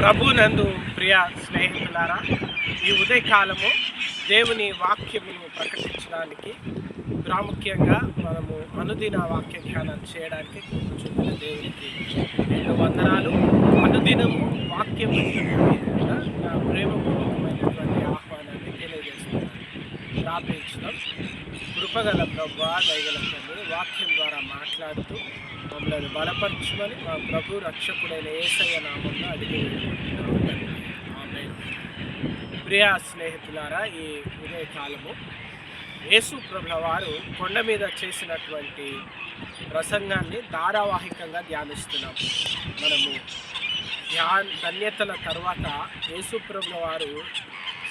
ప్రభునందు ప్రియ స్నేహితులారా, ఈ ఉదయకాలము దేవుని వాక్యమును ప్రకటించడానికి ప్రాముఖ్యంగా మనము అనుదిన వాక్య ధ్యానం చేయడానికి కూర్చున్న దేవునికి నేను వందనాలు. అనుదినము వాక్యము కూడా నా ప్రేమపూర్వకమైనటువంటి ఆహ్వానాన్ని తెలియజేస్తున్నాను. ప్రార్థించడం. కృపగల ప్రభువా, దయగల తండ్రి, వాక్యం ద్వారా మాట్లాడుతూ మమ్మల్ని బలపరచమని మా ప్రభు రక్షకుడైన యేసయ్య నామములో అడిగి వేడుకుంటున్నాము. ఆమేన్. ప్రియ స్నేహితులారా, ఈ ఉదయకాలము యేసు ప్రభుల వారు కొండ మీద చేసినటువంటి ప్రసంగాన్ని ధారావాహికంగా ధ్యానిస్తున్నాం. మనము ధన్యతల తర్వాత యేసు ప్రభుల వారు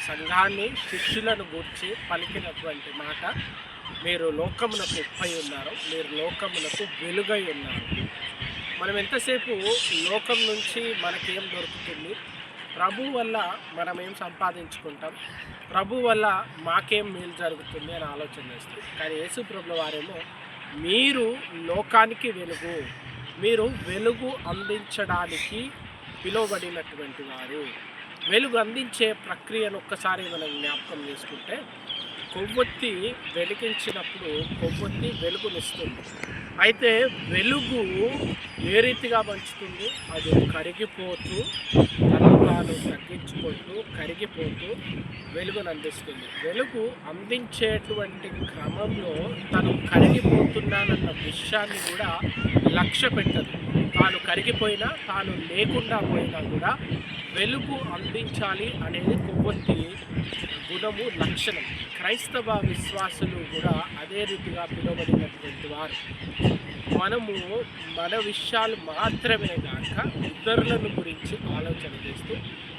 సంఘాన్ని, శిష్యులను గూర్చి పలికినటువంటి మాట, మీరు లోకమునకు ఉప్పై ఉన్నారు, మీరు లోకమునకు వెలుగై ఉన్నారు. మనం ఎంతసేపు లోకం నుంచి మనకేం దొరుకుతుంది, ప్రభు వల్ల మనం ఏం సంపాదించుకుంటాం, ప్రభు వల్ల మాకేం మేలు జరుగుతుంది అని ఆలోచన చేస్తాం. కానీ యేసు ప్రభుల వారేమో మీరు లోకానికి వెలుగు, మీరు వెలుగు అందించడానికి పిలువబడినటువంటి వారు. వెలుగు అందించే ప్రక్రియను ఒక్కసారి మనం జ్ఞాపకం చేసుకుంటే, కొవ్వొత్తి వెలిగించినప్పుడు కొవ్వొత్తి వెలుగునిస్తుంది. అయితే వెలుగు ఏ రీతిగా పంచుతుంది? అది కరిగిపోతూ, తను తాను తగ్గించుకుంటూ, కరిగిపోతూ వెలుగును అందిస్తుంది. వెలుగు అందించేటువంటి క్రమంలో తను కరిగిపోతున్నానన్న విషయాన్ని కూడా లక్ష్య పెట్టదు. తాను కరిగిపోయినా, తాను లేకుండా పోయినా కూడా వెలుగు అందించాలి అనేది కొవ్వొత్తి గుణము, లక్షణం. క్రైస్తవ విశ్వాసులు కూడా అదే రీతిగా పిలువబడినటువంటి వారు. మనము మన విషయాలు మాత్రమే కాక ఇతరులను గురించి ఆలోచన చేస్తూ,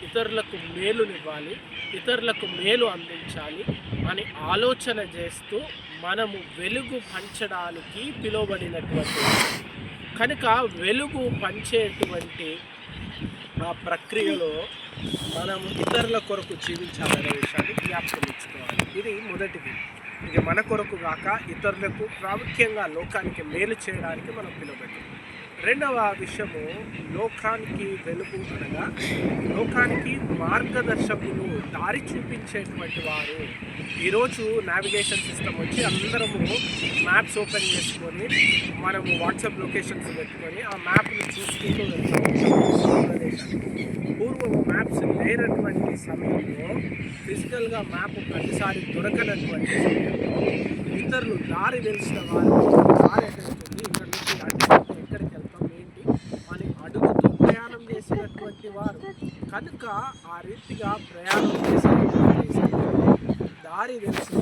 ఇతరులకు మేలునివ్వాలి, ఇతరులకు మేలు అందించాలి అని ఆలోచన చేస్తూ మనము వెలుగు పంచడానికి పిలువబడినటువంటి వారు. కనుక వెలుగు పంచేటువంటి ఆ ప్రక్రియలో మనము ఇతరుల కొరకు జీవించాలనే విషయాన్ని జ్ఞాపకం ఉంచుకోవాలి. ఇది మొదటిది. ఇది మన కొరకు కాక ఇతరులకు, ప్రాముఖ్యంగా లోకానికి మేలు చేయడానికి మనం పిలువబడ్డాం. రెండవ విషయము, లోకానికి వెలుగు అనగా లోకానికి మార్గదర్శకులు, దారి చూపించేటువంటి వారు. ఈరోజు నావిగేషన్ సిస్టమ్ వచ్చి అందరము మ్యాప్స్ ఓపెన్ చేసుకొని మనము వాట్సాప్ లొకేషన్స్ పెట్టుకొని ఆ మ్యాప్ని చూసుకుంటూ వెళ్తాము ప్రదేశానికి. పూర్వం మ్యాప్స్ లేనటువంటి సమయంలో, ఫిజికల్గా మ్యాప్ ప్రతిసారి దొరకనటువంటి సమయంలో ఇతరులు దారి తెలిసిన వారు, దారి ఎక్కడికి ఇక్కడ నుంచి ఎక్కడికి వెళ్తాం ఏంటి అని అడుగుతూ ప్రయాణం చేసినటువంటి వారు. కనుక ఆ రీతిగా ప్రయాణం చేసే దారి తెలిసిన